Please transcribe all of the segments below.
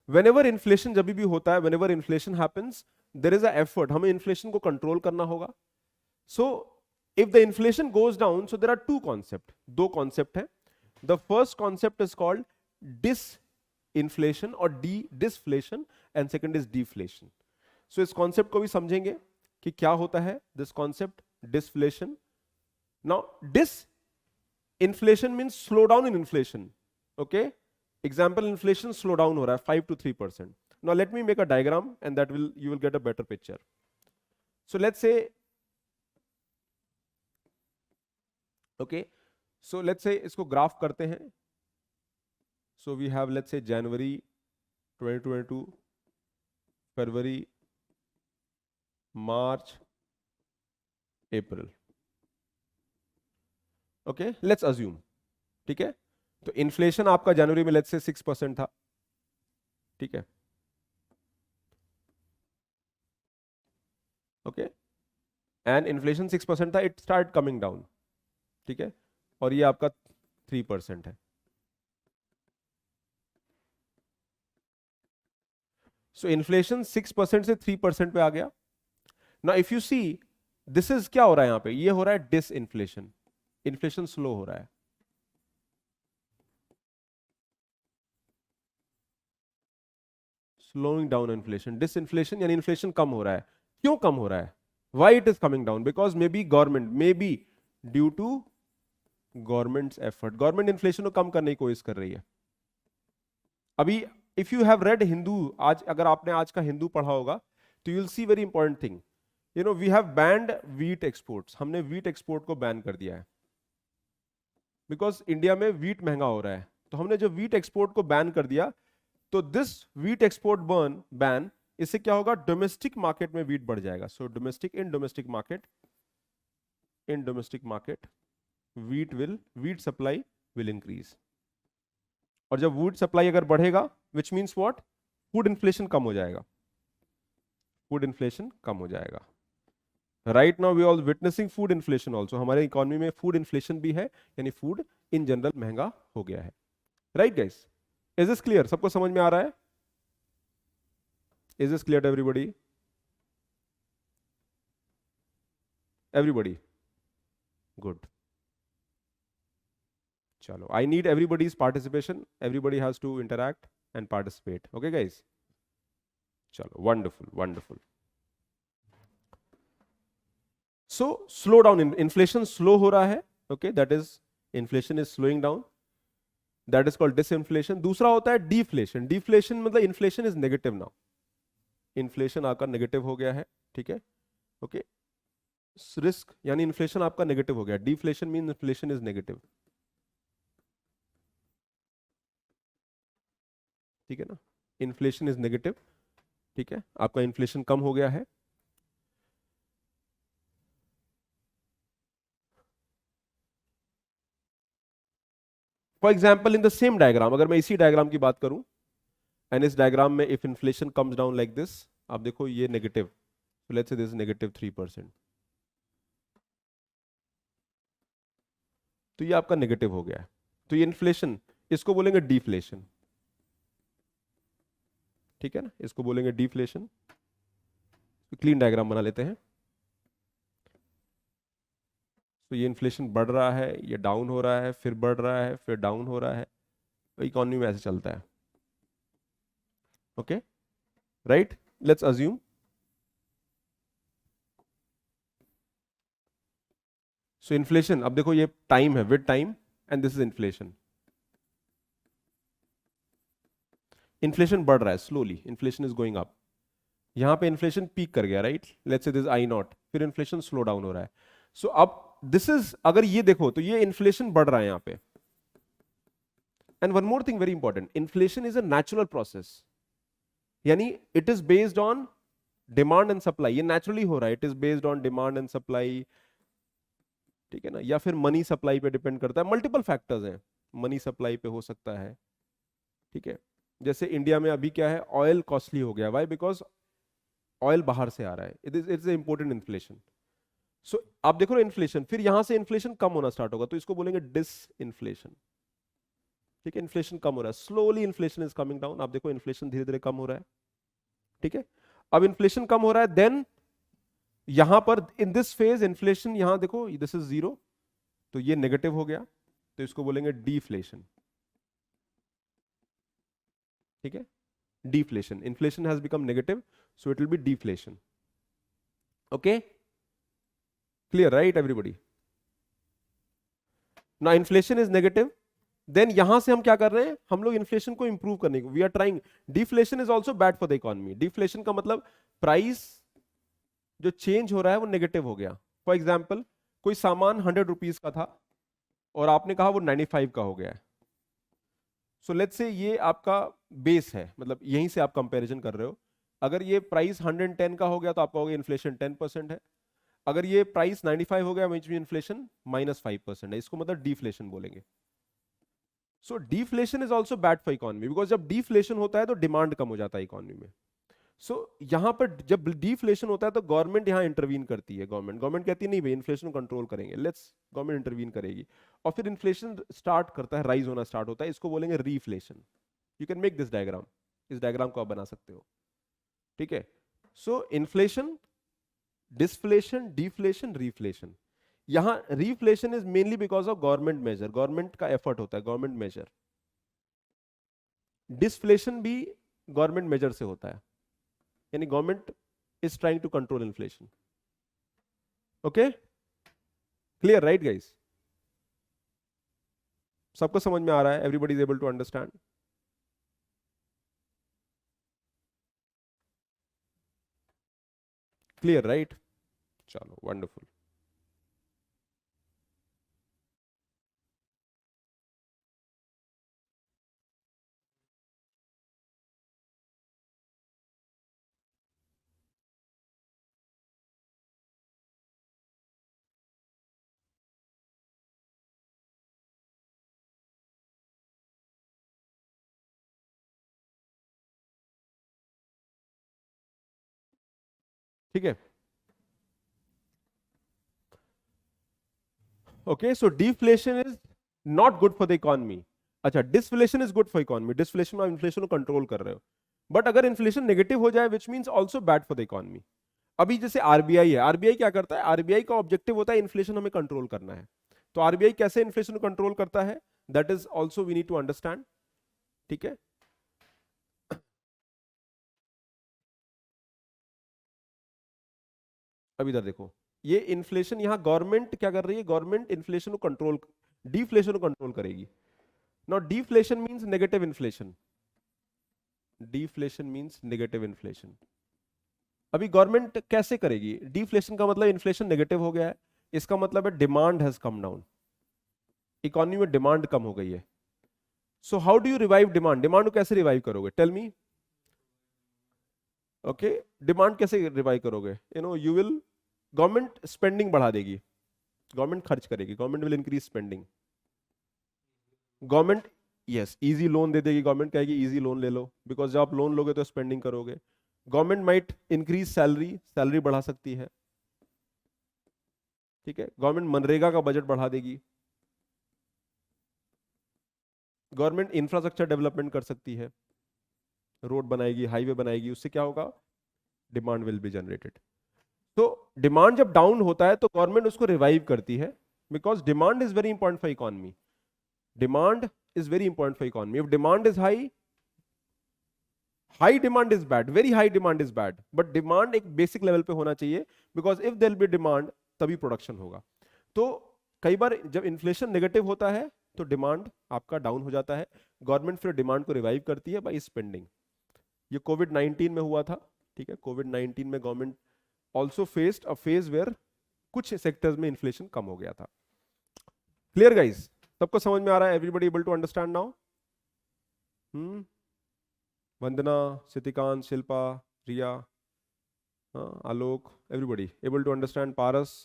Whenever inflation जब भी होता है, whenever inflation happens, there is a effort, हमें इन्फ्लेशन को कंट्रोल करना होगा. So if the inflation goes down, so there are two concept, दो कॉन्सेप्ट है. The first concept is called disinflation और disflation, and second is deflation. So इस concept को भी समझेंगे कि क्या होता है this concept disflation. Now disinflation means slow down in inflation. Okay, example, inflation slow down हो रहा है 5 to 3%. Now let me make a diagram and that will you will get a better picture. So let's say, okay, so let's say इसको graph करते हैं. So we have, let's say, January 2022, February, March, April. Okay, let's assume. ठीक है, तो inflation आपका जनवरी में let's say 6% था. ठीक है, ओके, एंड इन्फ्लेशन 6% था, इट स्टार्ट कमिंग डाउन. ठीक है, और ये आपका 3% है. सो इन्फ्लेशन 6% से 3% पे आ गया. Now if you see, this is क्या हो रहा है यहां पे, ये हो रहा है डिस इन्फ्लेशन. इन्फ्लेशन स्लो हो रहा है. Slowing down inflation. Disinflation यानी इन्फ्लेशन कम हो रहा है. क्यों कम हो रहा है? Why it is coming down? Because maybe government, maybe due to government's effort, government inflation को कम करने की कोशिश कर रही है. अभी if you have read Hindu, आज अगर आपने आज का हिंदू पढ़ा होगा, तो you will see very important thing. You know, we have banned wheat exports. हमने वीट एक्सपोर्ट को बैन कर दिया है बिकॉज इंडिया में वीट महंगा हो रहा है. तो हमने जो वीट एक्सपोर्ट को बैन कर दिया, तो दिस वीट एक्सपोर्ट बैन, इससे क्या होगा, डोमेस्टिक मार्केट में वीट बढ़ जाएगा. So domestic, in domestic market wheat supply will increase. और जब वीट सप्लाई अगर बढ़ेगा, which means what, food inflation कम हो जाएगा. फूड इन्फ्लेशन कम हो जाएगा. Right now we are witnessing food inflation also. हमारे इकोनॉमी में फूड इन्फ्लेशन भी है, यानी फूड इन जनरल महंगा हो गया है. Right guys, is this clear? सबको समझ में आ रहा है? Is this clear to everybody? Everybody good. चलो, I need everybody's participation. Everybody has to interact and participate. Okay guys, चलो, wonderful wonderful. So slow down, inflation slow हो रहा है. Okay, that is, inflation is slowing down, that is called disinflation. दूसरा होता है deflation. Deflation मतलब inflation is negative now. Inflation आपका negative हो गया है. ठीक है, ओके, रिस्क यानी इन्फ्लेशन आपका नेगेटिव हो गया. Deflation mean inflation is negative. ठीक है ना, इन्फ्लेशन इज नेगेटिव. ठीक है, आपका इन्फ्लेशन कम हो गया है. For example, in the same diagram, अगर मैं इसी डायग्राम की बात करूं, एंड इस डायग्राम में if inflation comes down like this, आप देखो ये negative, let's say this negative 3%, तो ये आपका नेगेटिव हो गया है. तो ये इन्फ्लेशन, इसको बोलेंगे डिफ्लेशन. ठीक है ना, इसको बोलेंगे डिफ्लेशन. क्लीन डायग्राम बना लेते हैं. तो ये इन्फ्लेशन बढ़ रहा है, ये डाउन हो रहा है, फिर बढ़ रहा है, फिर डाउन हो रहा है. तो इकोनॉमी में ऐसे चलता है. Okay, right, let's assume. So inflation, अब देखो ये टाइम है, with time, and this is inflation. Inflation बढ़ रहा है slowly, inflation is going up. यहां पे इन्फ्लेशन पीक कर गया, right, let's say this I not, फिर इन्फ्लेशन स्लो डाउन हो रहा है. सो अब दिस इज, अगर ये देखो तो ये इन्फ्लेशन बढ़ रहा है यहां पे. And one more thing very important, inflation is a natural process, यानी it is based on demand and supply. ये नेचुरली हो रहा है, it is based on demand and supply. ठीक है ना, या फिर मनी सप्लाई पे डिपेंड करता है. मल्टीपल फैक्टर्स हैं, मनी सप्लाई पे हो सकता है. ठीक है, जैसे इंडिया में अभी क्या है, ऑयल कॉस्टली हो गया. व्हाई? बिकॉज ऑयल बाहर से आ रहा है. It's important inflation. सो आप देखो ना इन्फ्लेशन, फिर यहां से इन्फ्लेशन कम होना स्टार्ट होगा, तो इसको बोलेंगे डिस इन्फ्लेशन. ठीक है, इन्फ्लेशन कम हो रहा है, slowly inflation is coming down. आप देखो इन्फ्लेशन धीरे धीरे कम हो रहा है, ठीक है। अब इन्फ्लेशन कम हो रहा है, देन यहां पर इन दिस फेज इन्फ्लेशन, यहां देखो दिस इज 0, तो ये नेगेटिव हो गया, तो इसको बोलेंगे डीफ्लेशन, ठीक है। deflation, inflation has become negative, so it will be deflation. Okay, clear, right everybody? Now inflation is negative, then यहां से हम क्या कर रहे हैं, हम लोग इन्फ्लेशन को इंप्रूव करने को, we are trying, deflation is also bad for the economy. Deflation का मतलब प्राइस जो चेंज हो रहा है वो नेगेटिव हो गया। फॉर एग्जाम्पल कोई सामान 100 रुपीज का था और आपने कहा वो 95 का हो गया है, सो लेट्स से ये आपका बेस है, मतलब यहीं से आप कंपैरिजन कर रहे हो। अगर ये प्राइस 110 का हो गया तो आप कहोगे इन्फ्लेशन 10% है। अगर ये प्राइस 95 हो गया विच मीन इन्फ्लेशन -5% है, इसको मतलब डिफ्लेशन बोलेंगे। So deflation is also bad for economy, because जब डिफ्लेशन होता है तो डिमांड कम हो जाता है इकोनॉमी में। सो यहां पर जब डिफ्लेशन होता है तो गवर्नमेंट यहां इंटरवीन करती है। गवर्नमेंट कहती है नहीं भाई इन्फ्लेशन कंट्रोल करेंगे, लेट्स, गवर्नमेंट इंटरवीन करेगी और फिर इन्फ्लेशन स्टार्ट करता है, राइज होना स्टार्ट होता है, इसको बोलेंगे reflation. You can make this diagram, इस डायग्राम को आप बना सकते हो, ठीक है। So inflation, disflation, deflation, reflation. यहां reflation is mainly because of government measure, government का एफर्ट होता है, गवर्नमेंट मेजर। डिसफ्लेशन भी गवर्नमेंट मेजर से होता है, यानी government is trying to control inflation. Okay, clear, right guys? सबको समझ में आ रहा है? Everybody is able to understand? Clear, right? चलो, वंडरफुल। ठीक है, okay. So deflation is not good for the economy. अच्छा, disflation is good for economy, disflation में आप इन्फ्लेशन को कंट्रोल कर रहे हो, बट अगर इन्फ्लेशन नेगेटिव हो जाए which means also bad for the economy. अभी जैसे आरबीआई है, आरबीआई क्या करता है, आरबीआई का ऑब्जेक्टिव होता है इन्फ्लेशन हमें कंट्रोल करना है, तो आरबीआई कैसे इन्फ्लेशन को कंट्रोल करता है, that is also we need to understand, ठीक है। अब इधर देखो, ये इन्फ्लेशन, यहां गवर्नमेंट क्या कर रही है, गवर्नमेंट इन्फ्लेशन को कंट्रोल, डिफ्लेशन को कंट्रोल करेगी। Now deflation means negative inflation, deflation means negative inflation. अभी गवर्नमेंट कैसे करेगी, डिफ्लेशन का मतलब इन्फ्लेशन नेगेटिव हो गया है, इसका मतलब है demand has come down, economy में डिमांड कम हो गई है। So how do you revive demand, demand को कैसे रिवाइव करोगे, टेल मी। ओके, डिमांड कैसे रिवाइव करोगे, यू विल, गवर्नमेंट स्पेंडिंग बढ़ा देगी, गवर्नमेंट खर्च करेगी, government will increase spending, government, yes, easy loan दे देगी, गवर्नमेंट कहेगी इजी लोन ले लो, बिकॉज जब आप लोन लोगे तो स्पेंडिंग करोगे। Government might increase salary, salary बढ़ा सकती है, ठीक है। गवर्नमेंट मनरेगा का बजट बढ़ा देगी, गवर्नमेंट इंफ्रास्ट्रक्चर डेवलपमेंट कर सकती है, रोड बनाएगी, हाईवे बनाएगी, उससे क्या होगा, डिमांड विल बी जनरेटेड। तो डिमांड जब डाउन होता है तो गवर्नमेंट उसको रिवाइव करती है, because demand is very important for economy, demand is very important for economy. If demand is high, high demand is bad, very high demand is bad, but demand एक basic level पे होना चाहिए, because if there be demand तभी production होगा। तो कई बार जब inflation negative होता है तो डिमांड आपका डाउन हो जाता है, गवर्नमेंट फिर डिमांड को रिवाइव करती है बाय स्पेंडिंग। ये कोविड-19 में हुआ था, ठीक है। कोविड-19 में government also faced a phase where कुछ सेक्टर्स में इन्फ्लेशन कम हो गया था। क्लियर गाइस, सबको समझ में आ रहा है, everybody able to understand now? Vandana, Sitikant, Shilpa, Riya, Alok, everybody able to understand? Paras,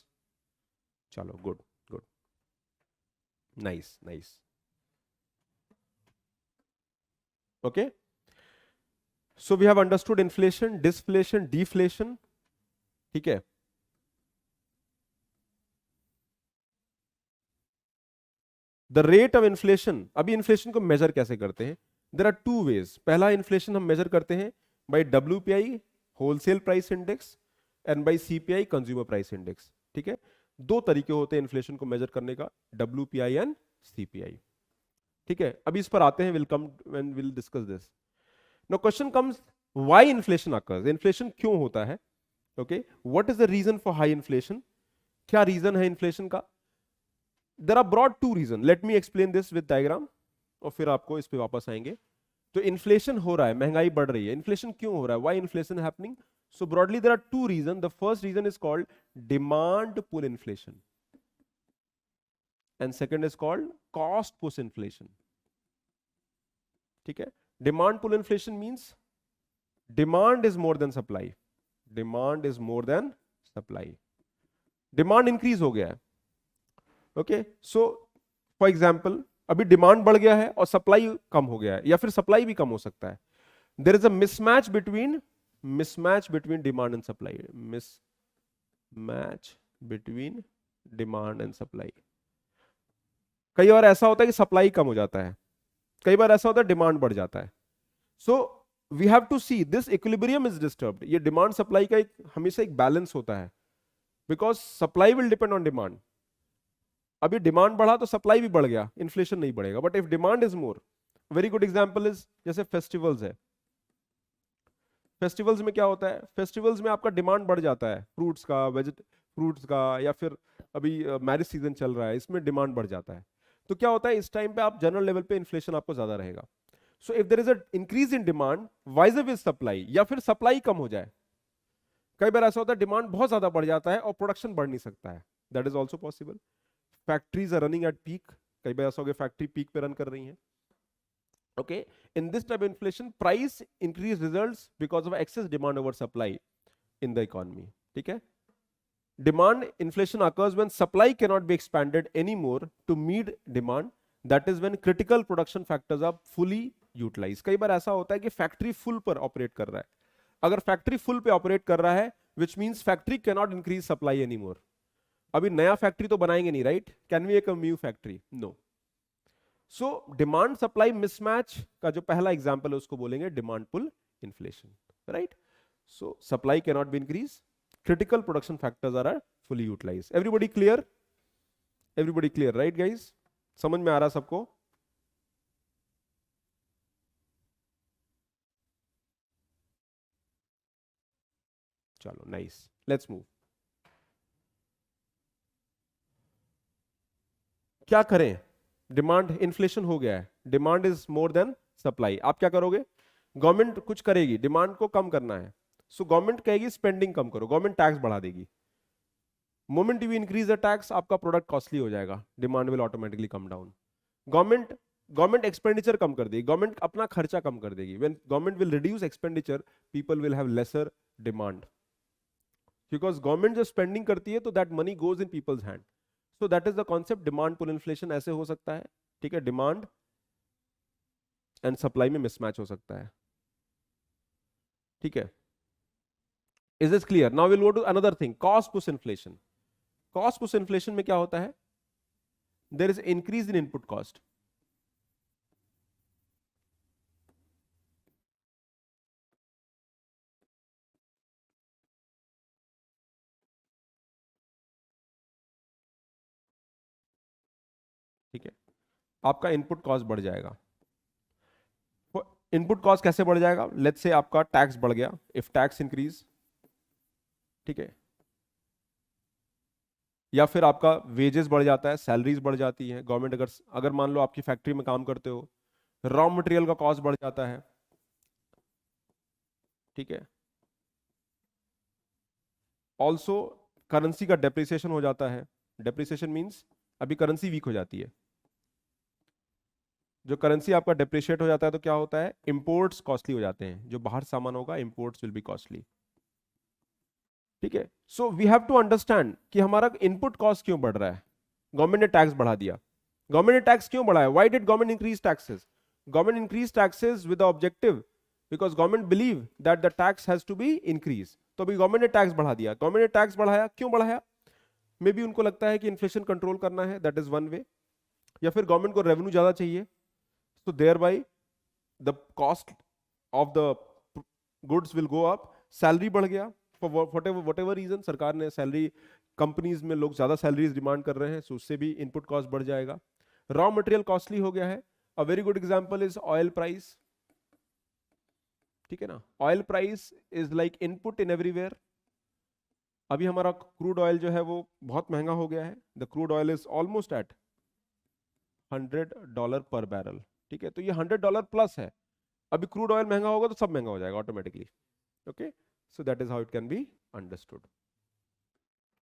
चलो, good good, nice nice, okay. So we have understood inflation, disflation, deflation, ठीक है। द रेट ऑफ इन्फ्लेशन, अभी इन्फ्लेशन को मेजर कैसे करते हैं? There are two ways. पहला inflation हम मेजर करते हैं by WPI wholesale price index and by CPI consumer price index. ठीक है, दो तरीके होते हैं इन्फ्लेशन को मेजर करने का, WPI एंड CPI। ठीक है, अभी इस पर आते हैं, will come when will discuss this. Now question comes, why inflation occurs? Inflation क्यों होता है? Okay, what is the reason for high inflation? क्या रीजन है इन्फ्लेशन का? There are broad two reason, let me explain this with diagram और फिर आपको इस पे वापस आएंगे। तो इन्फ्लेशन हो रहा है, महंगाई बढ़ रही है, इन्फ्लेशन क्यों हो रहा है? Why inflation happening? So broadly there are two reasons. The first reason is called demand pull inflation and second is called cost push inflation. ठीक है, demand pull inflation means demand is more than supply. Demand is more than supply. Demand increase हो गया है. Okay, so for example अभी demand बढ़ गया है और सप्लाई कम हो गया है, या फिर सप्लाई भी कम हो सकता है. There is a mismatch between demand and supply. Mismatch between demand and supply. कई बार ऐसा होता है कि सप्लाई कम हो जाता है, कई बार ऐसा होता है डिमांड बढ़ जाता है. So we have to see this equilibrium is disturbed. ये डिमांड सप्लाई का हमेशा एक बैलेंस होता है, because supply will depend on demand. अभी डिमांड बढ़ा तो सप्लाई भी बढ़ गया, इन्फ्लेशन नहीं बढ़ेगा. But if demand is more, very good example is जैसे फेस्टिवल्स है. फेस्टिवल्स में क्या होता है? फेस्टिवल्स में आपका डिमांड बढ़ जाता है, फ्रूट्स का, फ्रूट्स का, या फिर अभी मैरिज सीजन चल रहा है, इसमें डिमांड बढ़ जाता है. तो क्या होता है, इस टाइम पे आप जनरल लेवल पे इन्फ्लेशन आपको ज्यादा रहेगा. So if there is a increase in demand wise with supply, या फिर सप्लाई कम हो जाए. कई बार ऐसा होता है डिमांड बहुत ज्यादा बढ़ जाता है और प्रोडक्शन बढ़ नहीं सकता है. That is also possible. Factories are running at peak. कई बार ऐसा हो गया फैक्ट्री पीक पे रन कर रही है. Okay, in this type of inflation, price increase results because of excess demand over supply in the economy. ठीक है? Demand inflation occurs when supply cannot be expanded anymore to meet demand. That is when critical production factors are fully utilized. कई बार ऐसा होता है कि factory full पर operate कर रहा है. अगर फैक्ट्री फुल पे ऑपरेट कर रहा है, which means factory cannot increase supply anymore. अभी नया फैक्ट्री तो बनाएंगे नहीं, right? Can we make a new factory? No. So demand supply mismatch का जो पहला एग्जांपल है उसको बोलेंगे demand pull inflation, right? So supply can not be increase, critical production factors are fully utilise. Everybody clear? Everybody clear, right guys? समझ में आ रहा सबको? चलो नाइस, लेट्स मूव. क्या करें? डिमांड इन्फ्लेशन हो गया है, demand is more than supply. आप क्या करोगे? गवर्नमेंट कुछ करेगी, डिमांड को कम करना है. सो गवर्नमेंट कहेगी स्पेंडिंग कम करो, गवर्नमेंट टैक्स बढ़ा देगी. Moment you increase the tax, आपका प्रोडक्ट कॉस्टली हो जाएगा, demand will automatically come down. Government expenditure कम कर देगी, गवर्नमेंट अपना खर्चा कम कर देगी. When government will reduce expenditure, people will have lesser demand, because government जो स्पेंडिंग करती है तो that money goes in people's hand. So that is the concept. Demand pull inflation ऐसे हो सकता है. ठीक है, डिमांड एंड सप्लाई में मिसमैच हो सकता है. ठीक है, is this clear? Now will go to another thing, cost push inflation. Cost push inflation में क्या होता है? There is increase in input cost. ठीक है, आपका इनपुट कॉस्ट बढ़ जाएगा. इनपुट कॉस्ट कैसे बढ़ जाएगा? लेट्स से आपका टैक्स बढ़ गया, इफ टैक्स इंक्रीज. ठीक है, या फिर आपका वेजेस बढ़ जाता है, सैलरीज बढ़ जाती है. गवर्नमेंट अगर मान लो आपकी फैक्ट्री में काम करते हो, रॉ मटेरियल का कॉस्ट बढ़ जाता है. ठीक है, ऑल्सो करेंसी का डेप्रिसिएशन हो जाता है. डेप्रिसिएशन मींस अभी करेंसी वीक हो जाती है. जो करेंसी आपका डेप्रिशिएट हो जाता है तो क्या होता है? इंपोर्ट्स कॉस्टली हो जाते हैं. जो बाहर सामान होगा, इंपोर्ट्स विल बी कॉस्टली. ठीक है, so we have to understand कि हमारा इनपुट कॉस्ट क्यों बढ़ रहा है. गवर्नमेंट ने टैक्स बढ़ा दिया. गवर्नमेंट ने टैक्स क्यों बढ़ाया? Why did government increase taxes? Government increase taxes with the objective, because government believe that the tax has to be increase. तो अभी गवर्नमेंट ने टैक्स बढ़ा दिया. गवर्नमेंट ने टैक्स बढ़ाया, क्यों बढ़ाया? मे बी उनको लगता है कि इन्फ्लेशन कंट्रोल करना है, दैट इज वन वे. या फिर गवर्नमेंट को रेवेन्यू ज्यादा चाहिए, तो thereby the cost of the goods will go up, salary बढ़ गया फॉर वट एवर रीजन, सरकार ने सैलरी, कंपनीज में लोग ज्यादा सैलरीज डिमांड कर रहे हैं, सो उससे भी इनपुट कॉस्ट बढ़ जाएगा। रॉ मटेरियल कॉस्टली हो गया है। A very good example is oil price, ठीक है ना, oil price is like input in everywhere. अभी हमारा क्रूड ऑयल जो है वो बहुत महंगा हो गया है, the crude oil is almost at $100 per barrel, ठीक है, तो ये $100 प्लस है। अभी क्रूड ऑयल महंगा होगा तो सब महंगा हो जाएगा automatically, okay, so that is how it can be understood,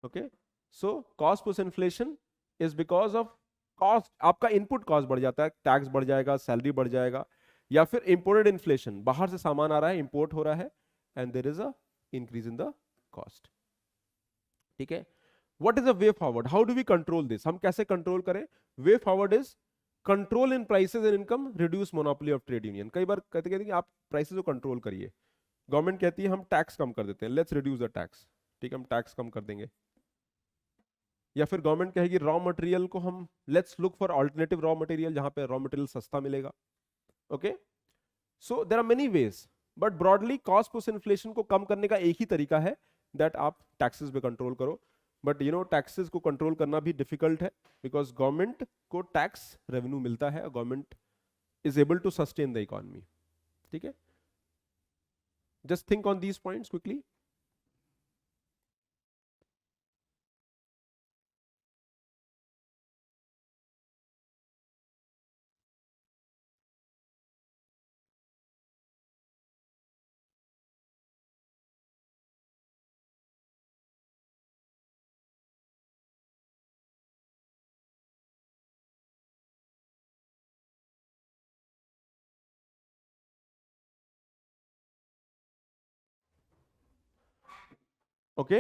okay. So cost plus inflation is because of cost, आपका इनपुट कॉस्ट बढ़ जाता है, टैक्स बढ़ जाएगा, सैलरी बढ़ जाएगा, या फिर इंपोर्टेड इन्फ्लेशन, बाहर से सामान आ रहा है, इंपोर्ट हो रहा है, and there is a increase in the cost, ठीक है। What is a way forward, how do we control this, हम कैसे कंट्रोल करें? Way forward is control in prices and income, reduce monopoly of trade union. कई बार कहते हैं कि आप प्राइसेस को कंट्रोल करिए, गवर्नमेंट कहती है हम टैक्स कम कर देते हैं, लेट्स रिड्यूस द टैक्स, ठीक है, हम टैक्स कम कर देंगे। या फिर गवर्नमेंट कहेगी रॉ मटेरियल को हम, let's look for alternative raw material, जहां पे रॉ मटेरियल सस्ता मिलेगा, okay. So there are many ways, but broadly cost plus inflation को कम करने का एक ही तरीका है, दैट आप टैक्सेस पे कंट्रोल करो। बट यू नो टैक्सेस को कंट्रोल करना भी डिफिकल्ट है, बिकॉज गवर्नमेंट को टैक्स रेवेन्यू मिलता है, government is able to sustain the economy, ठीक है। Just think on these points quickly. Okay,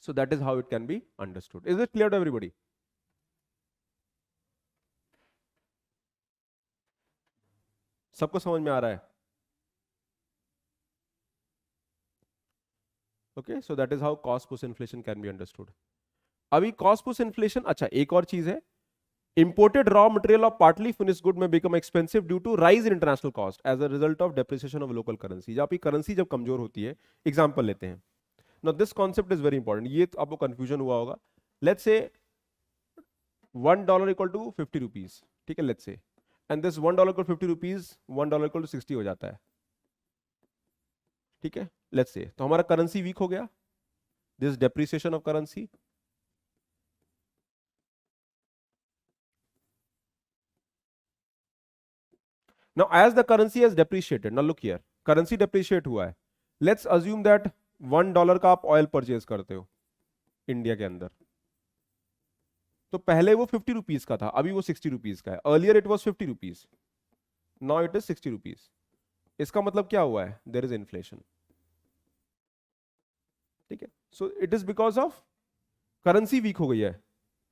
so that is how it can be understood. Is it clear to everybody? सबको समझ में आ रहा है? Okay, so that is how cost push inflation can be understood. अभी cost push inflation, अच्छा एक और चीज है, imported raw material of partly finished good may become expensive due to rise in international cost as a result of depreciation of local currency। जब आपकी currency जब कमजोर होती है, एग्जांपल लेते हैं। Now this concept is very important, ये तो आपको कंफ्यूजन हुआ होगा। Let's say $1 equal to 50 rupees, ठीक है, let's say, and this $1 equal to 50 rupees, $1 equal to 60 हो जाता है, ठीक है, let's say, तो हमारा करेंसी वीक हो गया, this depreciation of currency, now as the currency has depreciated, now look here, currency depreciate हुआ है, let's assume that $1 का आप ऑयल परचेज करते हो इंडिया के अंदर, तो पहले वो 50 रुपीज का था, अभी वो 60 रुपीज का है, earlier it was 50 rupees, now it is 60 rupees. इसका मतलब क्या हुआ है? देयर इज इन्फ्लेशन, ठीक है। So it is because of currency weak हो गई है,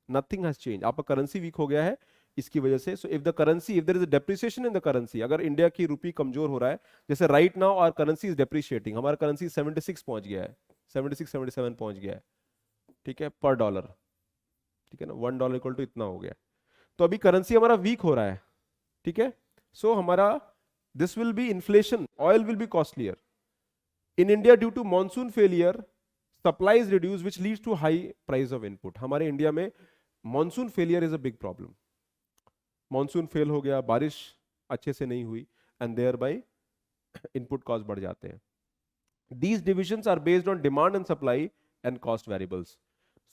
नथिंग हैज चेंज, आपका करेंसी वीक हो गया है इसकी वजह से। So if the currency, if there is a depreciation in the currency, अगर इंडिया की रुपी कमजोर हो रहा है, जैसे right now our currency is depreciating, हमारा करेंसी 76 पहुंच गया है, 76 77 पहुंच गया है, ठीक है, पर डॉलर, ठीक है ना, $1 इक्वल टू इतना हो गया, तो अभी करेंसी हमारा वीक हो रहा है, ठीक है। सो हमारा this will be inflation, oil will be costlier in India due to monsoon failure, supply is reduce which leads to high price of input. हमारे इंडिया में monsoon failure is a big problem, monsoon fail हो गया, बारिश अच्छे से नहीं हुई, and thereby input cost बढ़ जाते हैं। These divisions are based on demand and supply and cost variables.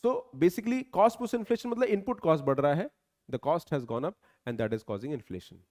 So basically cost plus inflation मतलब input cost बढ़ रहा है, the cost has gone up and that is causing inflation.